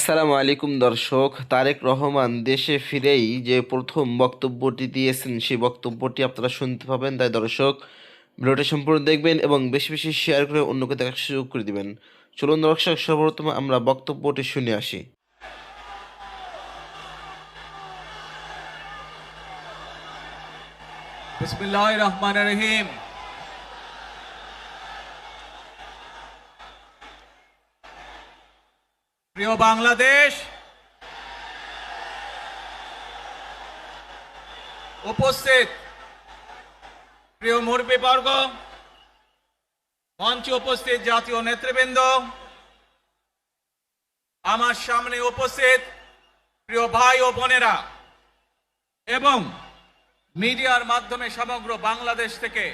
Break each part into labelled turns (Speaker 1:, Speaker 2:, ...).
Speaker 1: আসসালামু আলাইকুম দর্শক। তারেক রহমান দেশে ফিরেই যে প্রথম বক্তব্যটি দিয়েছেন সেই বক্তব্যটি আপনারা শুনতে পাবেন। তাই দর্শক ভিডিওটা সম্পূর্ণ দেখবেন এবং বেশি বেশি শেয়ার করে অন্যকে দেখার সুযোগ করে দিবেন। চলুন দর্শক, সর্বপ্রথম আমরা বক্তব্যটি শুনে আসি।
Speaker 2: বিসমিল্লাহির রহমানির রহিম। প্রিয় বাংলাদেশ, উপস্থিত প্রিয় মুরব্বীবর্গ, মঞ্চে উপস্থিত জাতীয় নেতৃবৃন্দ, আমার সামনে উপস্থিত প্রিয় ভাই ও বোনেরা এবং মিডিয়ার মাধ্যমে সমগ্র বাংলাদেশ থেকে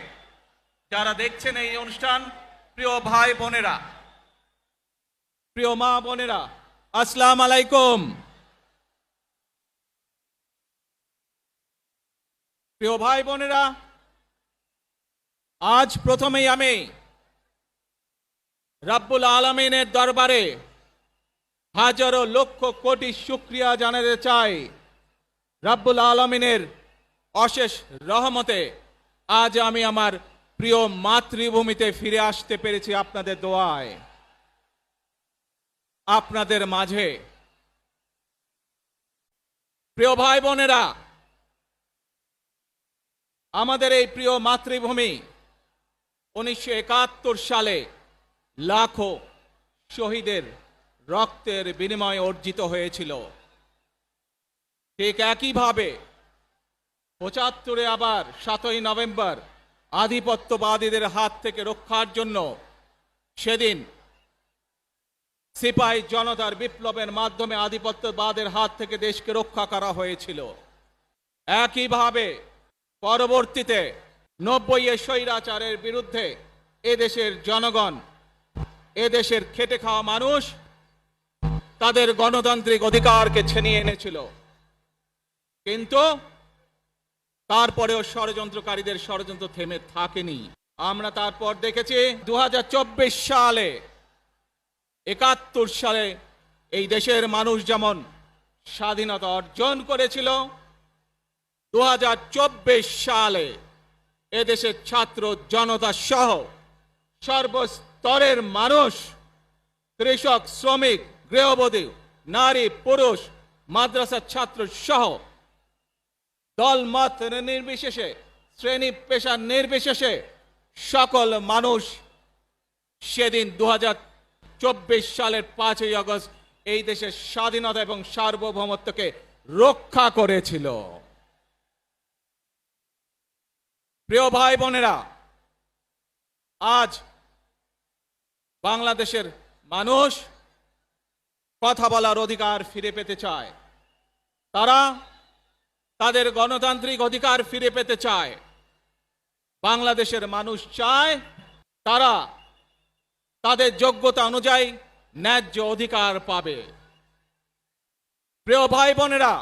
Speaker 2: যারা দেখছেন এই অনুষ্ঠান, প্রিয় ভাই বোনেরা, প্রিয় মা বোনেরা, আসসালামু আলাইকুম। প্রিয় ভাই বোনেরা, আজ প্রথমেই আমি রাব্বুল আলামিনের দরবারে হাজারো লক্ষ কোটি শুকরিয়া জানাতে চাই। রাব্বুল আলামিনের অশেষ রহমতে আজ আমি আমার প্রিয় মাতৃভূমিতে ফিরে আসতে পেরেছি আপনাদের দোয়ায়। আপনাদের মাঝে প্রিয় ভাই বোনেরা, আমাদের এই প্রিয় মাতৃভূমি 1971 সালে লাখো শহীদের রক্তের বিনিময়ে অর্জিত হয়েছিল। ঠিক একইভাবে 75-এ আবার 7ই নভেম্বর আধিপত্যবাদীদের হাত থেকে রক্ষার জন্য সেদিন সিপাহী জনতার বিপ্লবের মাধ্যমে আধিপত্যবাদের হাত থেকে দেশকে রক্ষা করা হয়েছিল। একইভাবে পরবর্তীতে 90-এ স্বৈরাচারের বিরুদ্ধে এদেশের জনগণ, এদেশের খেটে খাওয়া মানুষ তাদের গণতান্ত্রিক অধিকারকে ছিনিয়ে এনেছিল। কিন্তু তারপরেও ষড়যন্ত্রকারীদের ষড়যন্ত্র থেমে থাকেনি। আমরা তারপর দেখেছি 2024 সালে, 71 সালে এই দেশের মানুষ যেমন স্বাধীনতা অর্জন করেছিল, 2024 সালে এদেশের ছাত্র জনতা সহ সর্বস্তরের মানুষ, কৃষক, শ্রমিক, গৃহবধূ, নারী, পুরুষ, মাদ্রাসার ছাত্র সহ দল মত নির্বিশেষে, শ্রেণী পেশা নির্বিশেষে সকল মানুষ সেদিন 2024 সালের 5ই আগস্ট এই দেশের স্বাধীনতা এবং সার্বভৌমত্বকে রক্ষা করেছিল। প্রিয় ভাই বোনেরা, আজ বাংলাদেশের মানুষ কথা বলার অধিকার ফিরে পেতে চায়। তারা তাদের গণতান্ত্রিক অধিকার ফিরে পেতে চায়। বাংলাদেশের মানুষ চায় তারা তাদের যোগ্যতা অনুযায়ী ন্যায্য অধিকার পাবে। প্রিয় ভাই বোনেরা,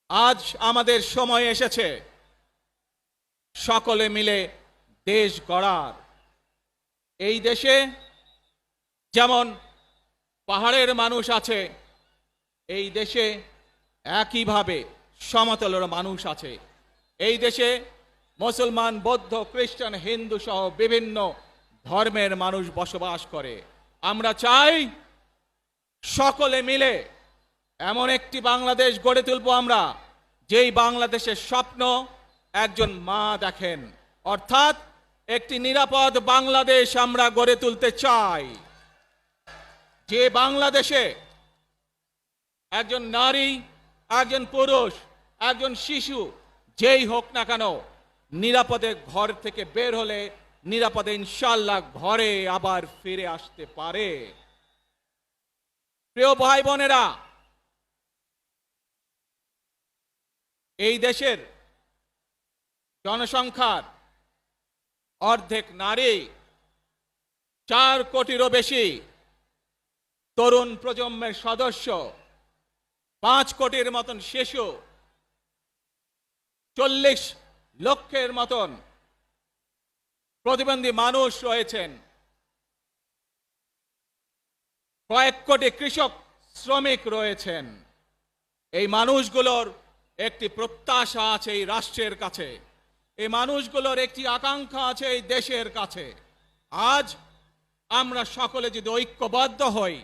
Speaker 2: আজ আমাদের সময় এসেছে সকলে মিলে দেশ গড়ার। এই দেশে যেমন পাহাড়ের মানুষ আছে, এই দেশে একইভাবে সমতলের মানুষ আছে। এই দেশে মুসলমান, বৌদ্ধ, খ্রিস্টান, হিন্দু সহ বিভিন্ন ধর্মের মানুষ বসবাস করে। আমরা চাই সকলে মিলে এমন একটি বাংলাদেশ গড়ে তুলব আমরা, যেই বাংলাদেশের স্বপ্ন একজন মা দেখেন, অর্থাৎ একটি নিরাপদ বাংলাদেশ আমরা গড়ে তুলতে চাই। যে বাংলাদেশে একজন নারী, একজন পুরুষ, একজন শিশু যেই হোক না কেন নিরাপদে ঘর থেকে বের হলে নিরাপদে ইনশাআল্লাহ ঘরে আবার ফিরে আসতে পারে। প্রিয় ভাই বোনেরা, এই দেশের জনসংখ্যার অর্ধেক নারী, 4 কোটিরও বেশি তরুণ প্রজন্মের সদস্য, 5 কোটির মতন শিশু, 40 লক্ষের মতন প্রতিবন্ধী মানুষ রয়েছেন। কয়েক কোটি কৃষক শ্রমিক রয়েছেন। এই মানুষগুলোর একটি প্রত্যাশা আছে এই রাষ্ট্রের কাছে, এই মানুষগুলোর একটি আকাঙ্ক্ষা আছে এই দেশের কাছে। আজ আমরা সকলে যদি ঐক্যবদ্ধ হই,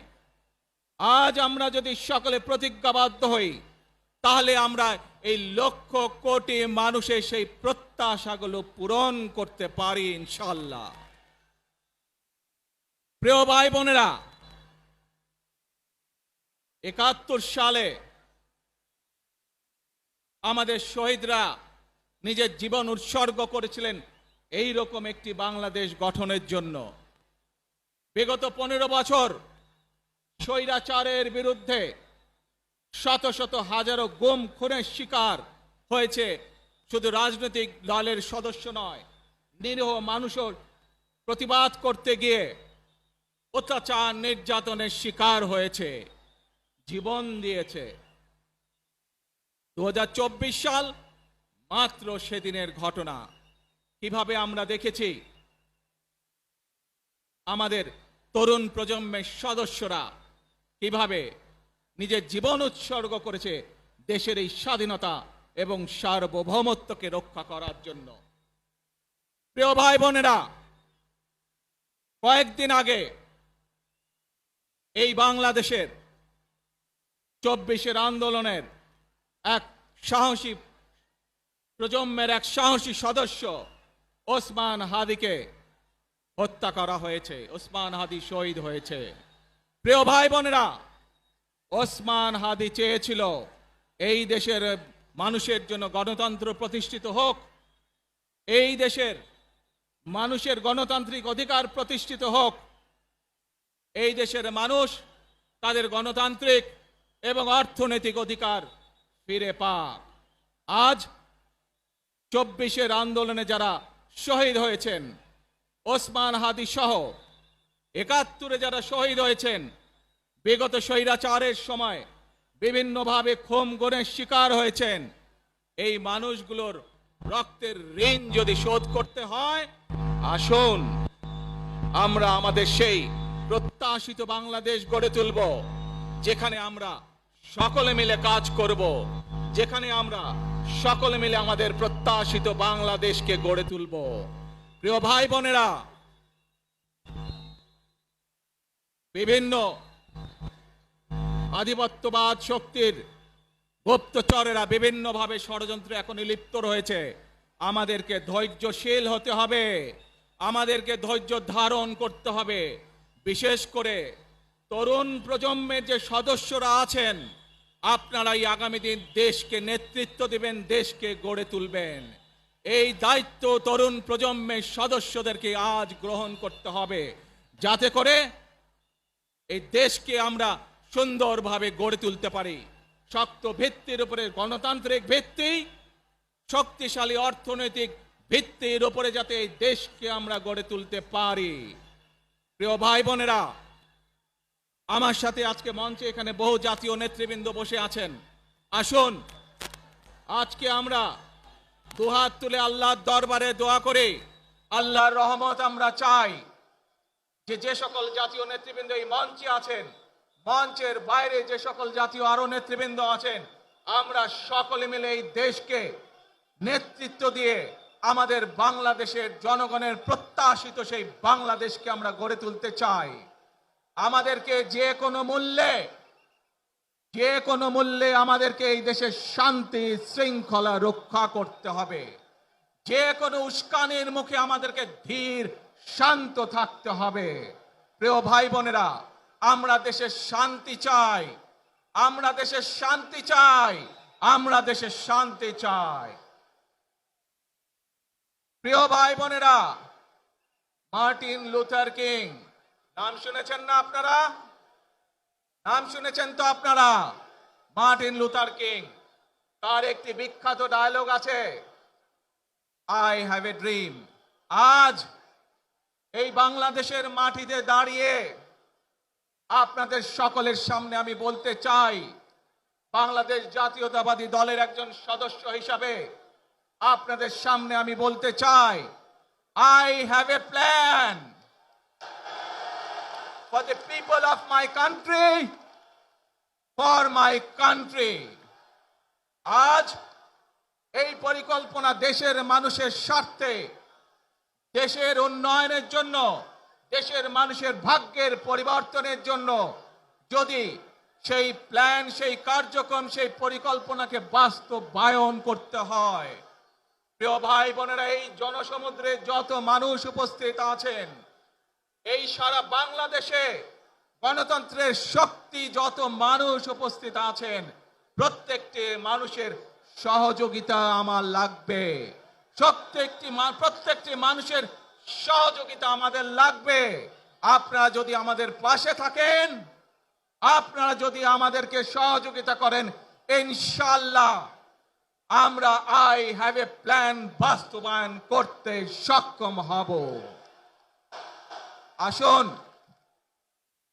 Speaker 2: আজ আমরা যদি সকলে প্রতিজ্ঞাবদ্ধ হই, তাহলে আমরা এই লক্ষ কোটি মানুষের সেই প্রত্যাশাগুলো পূরণ করতে পারি ইনশাআল্লাহ। প্রিয় ভাই বোনেরা, ৭১ সালে আমাদের শহীদরা নিজের জীবন উৎসর্গ করেছিলেন এই রকম একটি বাংলাদেশ গঠনের জন্য। বিগত ১৫ বছর স্বৈরাচারের বিরুদ্ধে শত শত হাজারো গুম খুনের শিকার হয়েছে শুধু রাজনৈতিক দলের সদস্য নয়, নিরীহ মানুষও প্রতিবাদ করতে গিয়ে অত্যাচার নির্যাতনের শিকার হয়েছে, জীবন দিয়েছে। ২০২৪ সাল মাত্র সেদিনের ঘটনা। কিভাবে আমরা দেখেছি আমাদের তরুণ প্রজন্মের সদস্যরা কিভাবে নিজের জীবন উৎসর্গ করেছে দেশের এই স্বাধীনতা এবং সার্বভৌমত্বকে রক্ষা করার জন্য। প্রিয় ভাই বোনেরা, কয়েকদিন আগে এই বাংলাদেশের ২৪ আন্দোলনের এক সাহসী প্রজন্মের এক সাহসী সদস্য ওসমান হাদিকে হত্যা করা হয়েছে। ওসমান হাদি শহীদ হয়েছে। প্রিয় ভাই বোনেরা, ওসমান হাদি চেয়েছিল এই দেশের মানুষের জন্য গণতন্ত্র প্রতিষ্ঠিত হোক, এই দেশের মানুষের গণতান্ত্রিক অধিকার প্রতিষ্ঠিত হোক, এই দেশের মানুষ তাদের গণতান্ত্রিক এবং অর্থনৈতিক অধিকার ফিরে পাক। আজ ২৪ আন্দোলনে যারা শহীদ হয়েছেন, ওসমান হাদি সহ ৭১ যারা শহীদ হয়েছেন, বিগত স্বৈরাচারের সময় বিভিন্নভাবে খুন গুমের শিকার হয়েছেন, এই মানুষগুলোর রক্তের ঋণ যদি শোধ করতে হয়, আসুন আমরা আমাদের সেই প্রত্যাশিত বাংলাদেশ গড়ে তুলব, যেখানে আমরা সকলে মিলে কাজ করব, যেখানে আমরা সকলে মিলে আমাদের প্রত্যাশিত বাংলাদেশকে গড়ে তুলব। প্রিয় ভাই বোনেরা, বিভিন্ন আধিপত্যবাদ শক্তির গুপ্তচরেরা বিভিন্নভাবে ষড়যন্ত্রে এখন লিপ্ত রয়েছে। আমাদেরকে ধৈর্যশীল হতে হবে, আমাদেরকে ধৈর্য ধারণ করতে হবে। বিশেষ করে তরুণ প্রজন্মের যে সদস্যরা আছেন, আপনারাই আগামী দিন দেশকে নেতৃত্ব দিবেন, দেশকে গড়ে তুলবেন। এই দায়িত্ব তরুণ প্রজন্মের সদস্যদেরকে আজ গ্রহণ করতে হবে, যাতে করে এই দেশকে আমরা সুন্দরভাবে গড়ে তুলতে পারি। শক্ত ভিত্তির উপরে গণতান্ত্রিক ভিত্তি, শক্তিশালী অর্থনৈতিক ভিত্তির উপরে যাতে এই দেশকে আমরা গড়ে তুলতে পারি। প্রিয় ভাই বোনেরা, আমার সাথে আজকে মঞ্চে এখানে বহু জাতীয় নেতৃবৃন্দ বসে আছেন। আসুন আজকে আমরা দুহাত তুলে আল্লাহর দরবারে দোয়া করি, আল্লাহর রহমত আমরা চাই। যে সকল জাতীয় নেতৃবৃন্দ এই মঞ্চে আছেন, মঞ্চের বাইরে যে সকল জাতীয় আরো নেতৃবৃন্দ আছেন, আমরা সকলে মিলে এই দেশকে নেতৃত্ব দিয়ে আমাদের বাংলাদেশের জনগণের প্রত্যাশিত সেই বাংলাদেশকে আমরা গড়ে তুলতে চাই। আমাদেরকে যে কোনো মূল্যে আমাদেরকে এই দেশের শান্তি শৃঙ্খলা রক্ষা করতে হবে। যে কোনো উস্কানির মুখে আমাদেরকে ধীর শান্ত থাকতে হবে। প্রিয় ভাই বোনেরা, আমরা দেশের শান্তি চাই, আমরা দেশের শান্তি চাই, আমরা দেশের শান্তি চাই। প্রিয় ভাই বোনেরা, মার্টিন লুথার কিং নাম শুনেছেন না আপনারা? নাম শুনেছেন তো আপনারা? মার্টিন লুথার কিং, তার একটি বিখ্যাত ডায়লগ আছে, আই হ্যাভ এ ড্রিম। আজ এই বাংলাদেশের মাটিতে দাঁড়িয়ে আপনাদের সকলের সামনে আমি বলতে চাই, বাংলাদেশ জাতীয়তাবাদী দলের একজন সদস্য হিসাবে আপনাদের সামনে আমি বলতে চাই, I have a plan. for the people of my country, for my country. আজ এই পরিকল্পনা দেশের মানুষের স্বার্থে, দেশের উন্নয়নের জন্য, দেশের মানুষের ভাগ্যের পরিবর্তনের জন্য যদি সেই প্ল্যান, সেই কার্যক্রম, সেই পরিকল্পনাকে বাস্তবায়ন করতে হয়, প্রিয় ভাই বোনেরা, এই জনসমুদ্রে যত মানুষ উপস্থিত আছেন, এই সারা বাংলাদেশে গণতন্ত্রের শক্তি যত মানুষ উপস্থিত আছেন, প্রত্যেকটি মানুষের সহযোগিতা আমার লাগবে। প্রত্যেকটি মানুষের সহযোগিতা আমাদের লাগবে। আপনারা যদি আমাদের পাশে থাকেন, আপনারা যদি আমাদেরকে সহযোগিতা করেন, ইনশাআল্লাহ আমরা আই হ্যাভ এ প্ল্যান বাস্তবায়ন করতে সক্ষম হব। আসুন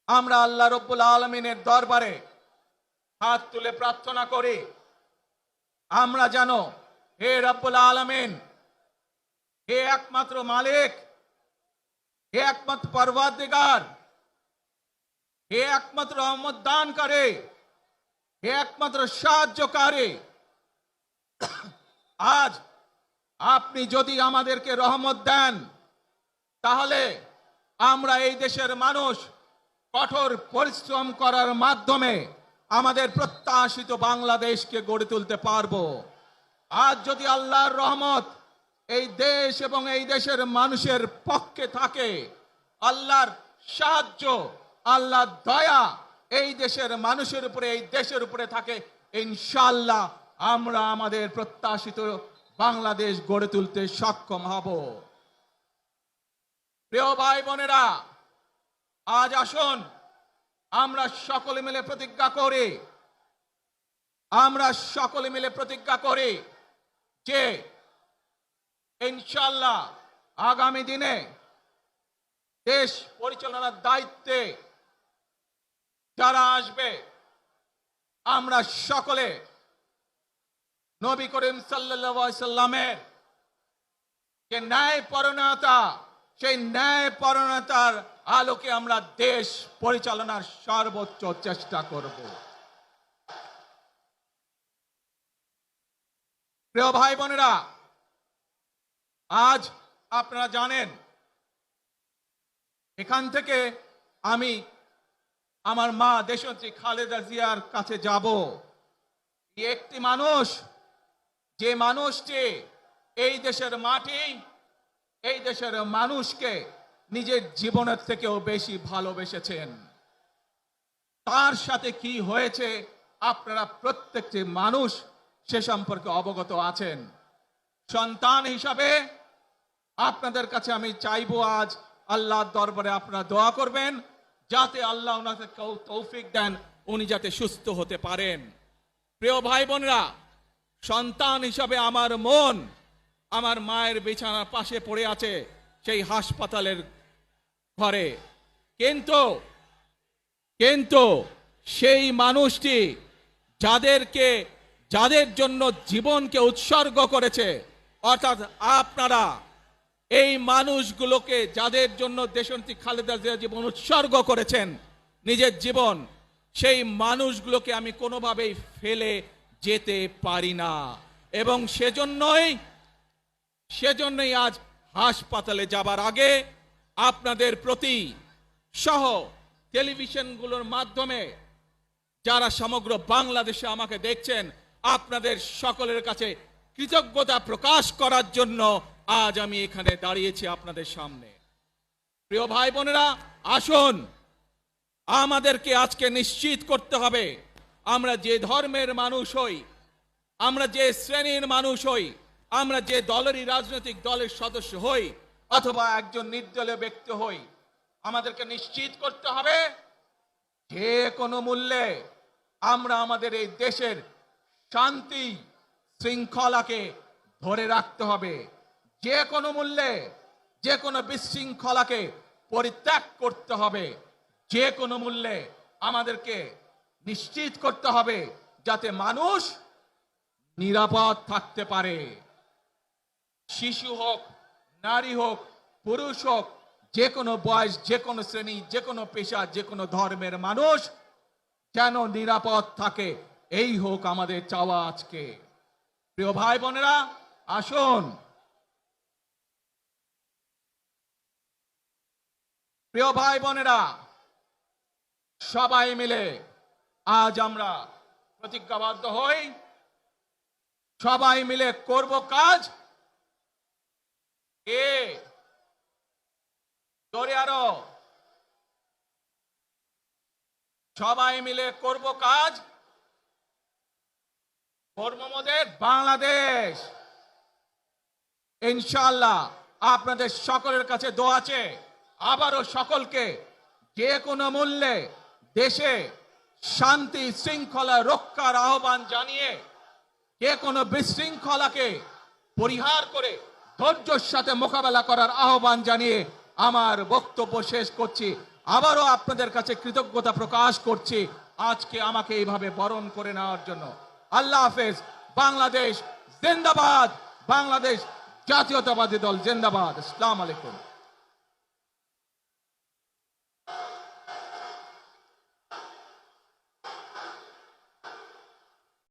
Speaker 2: আমরা আল্লাহ রব্বুল আলামিনের দরবারে হাত তুলে প্রার্থনা করি, আমরা যেন, হে রব্বুল আলামিন, হে একমাত্র মালিক, হে একমাত্র পরওয়ারদিগার, হে একমাত্র রহমত দানকারী, হে একমাত্র সাহায্যকারী, আজ আপনি যদি আমাদেরকে রহমত দেন, তাহলে আমরা এই দেশের মানুষ কঠোর পরিশ্রম করার মাধ্যমে আমাদের প্রত্যাশিত বাংলাদেশকে গড়ে তুলতে পারবো। আজ যদি আল্লাহর রহমত এই দেশ এবং এই দেশের মানুষের পক্ষে থাকে, আল্লাহর সাহায্য, আল্লাহর দয়া এই দেশের মানুষের উপরে, এই দেশের উপরে থাকে, ইনশাআল্লাহ আমরা আমাদের প্রত্যাশিত বাংলাদেশ গড়ে তুলতে সক্ষম হব। প্রিয় ভাই বোনেরা, আজ আসুন আমরা সকলে মিলে প্রতিজ্ঞা করি, আমরা সকলে মিলে প্রতিজ্ঞা করি যে ইনশাআল্লাহ আগামী দিনে দেশ পরিচালনার দায়িত্বে যারা আসবে, আমরা সকলে নবী করিম সাল্লাল্লাহু আলাইহি সাল্লামের যে ন্যায়পরায়ণতা, সেই ন্যায়পরায়ণতার আলোকে আমরা দেশ পরিচালনার সর্বোচ্চ চেষ্টা করব। প্রিয় ভাই বোনেরা, আজ আপনারা জানেন এখান থেকে আমি আমার মা দেশনেত্রী খালেদা জিয়ার কাছে যাব। একটি মানুষ, যে মানুষটি এই দেশের মাটি, এই দেশের মানুষকে নিজের জীবনের থেকেও বেশি ভালোবেসেছেন, তার সাথে কি হয়েছে আপনারা প্রত্যেকটি মানুষ সে সম্পর্কে অবগত আছেন। সন্তান হিসাবে আপনাদের কাছে আমি চাইবো, আজ আল্লাহর দরবারে আপনারা দোয়া করবেন যাতে আল্লাহ ওনাকে তৌফিক দেন, উনি যাতে সুস্থ হতে পারেন। প্রিয় ভাই বোনেরা, সন্তান হিসাবে আমার মন আমার মায়ের বিছানার পাশে পড়ে আছে সেই হাসপাতালের ঘরে, কিন্তু সেই মানুষটি যাদের জন্য জীবনকে উৎসর্গ করেছে, অর্থাৎ আপনারা এই মানুষগুলোকে, যাদের জন্য দেশনেত্রী খালেদা জিয়া জীবন উৎসর্গ করেছেন, নিজের জীবন, সেই মানুষগুলোকে আমি কোনোভাবেই ফেলে যেতে পারি না। এবং সেজন্যই আজ হাসপাতালে যাবার আগে আপনাদের প্রতি সহ টেলিভিশনগুলোর মাধ্যমে যারা সমগ্র বাংলাদেশে আমাকে দেখছেন, আপনাদের সকলের কাছে কৃতজ্ঞতা প্রকাশ করার জন্য আজ আমি এখানে দাঁড়িয়েছি আপনাদের সামনে। প্রিয় ভাই বোনেরা, আসুন আমাদেরকে আজকে নিশ্চিত করতে হবে, আমরা যে ধর্মের মানুষ হই, আমরা যে শ্রেণীর মানুষ হই, আমরা যে দলেরই রাজনৈতিক দলের সদস্য হই অথবা একজন নির্দলীয় ব্যক্তি হই, আমাদেরকে নিশ্চিত করতে হবে যে কোনো মূল্যে আমরা আমাদের এই দেশের শান্তি শৃঙ্খলাকে ধরে রাখতে হবে। যে কোনো মূল্যে যে কোনো বিশৃঙ্খলাকে পরিত্যাগ করতে হবে। যে কোনো মূল্যে আমাদেরকে নিশ্চিত করতে হবে যাতে মানুষ নিরাপদ থাকতে পারে। শিশু হোক, নারী হোক, পুরুষ হোক, যে কোনো বয়স, যে কোনো শ্রেণী, যে কোনো পেশা, যে কোনো ধর্মের মানুষ যেন নিরাপদ থাকে, এই হোক আমাদের চাওয়া আজকে। প্রিয় ভাই বোনেরা, আসুন, প্রিয় ভাই বোনেরা, সবাই মিলে আজ আমরা প্রতিজ্ঞাবদ্ধ হই, সবাই মিলে করব কাজ। কে জোরে আরো, সবাই মিলে করব কাজ, কর্মমদের বাংলাদেশ। ইনশাআল্লাহ আপনাদের সকলের কাছে দোয়া আছে, আবারও সকলকে যে কোনো মূল্যে দেশে শান্তি শৃঙ্খলা রক্ষার আহ্বান জানিয়ে যে কোনো বিশৃঙ্খলাকে পরিহার করে ধৈর্যের সাথে মোকাবেলা করার আহ্বান জানিয়ে আমার বক্তব্য শেষ করছি। আবারও আপনাদের কাছে কৃতজ্ঞতা প্রকাশ করছি আজকে আমাকে এইভাবে বরণ করে নেওয়ার জন্য। আল্লাহ হাফেজ। বাংলাদেশ জিন্দাবাদ, বাংলাদেশ জাতীয়তাবাদী দল জিন্দাবাদ। আসসালামু আলাইকুম।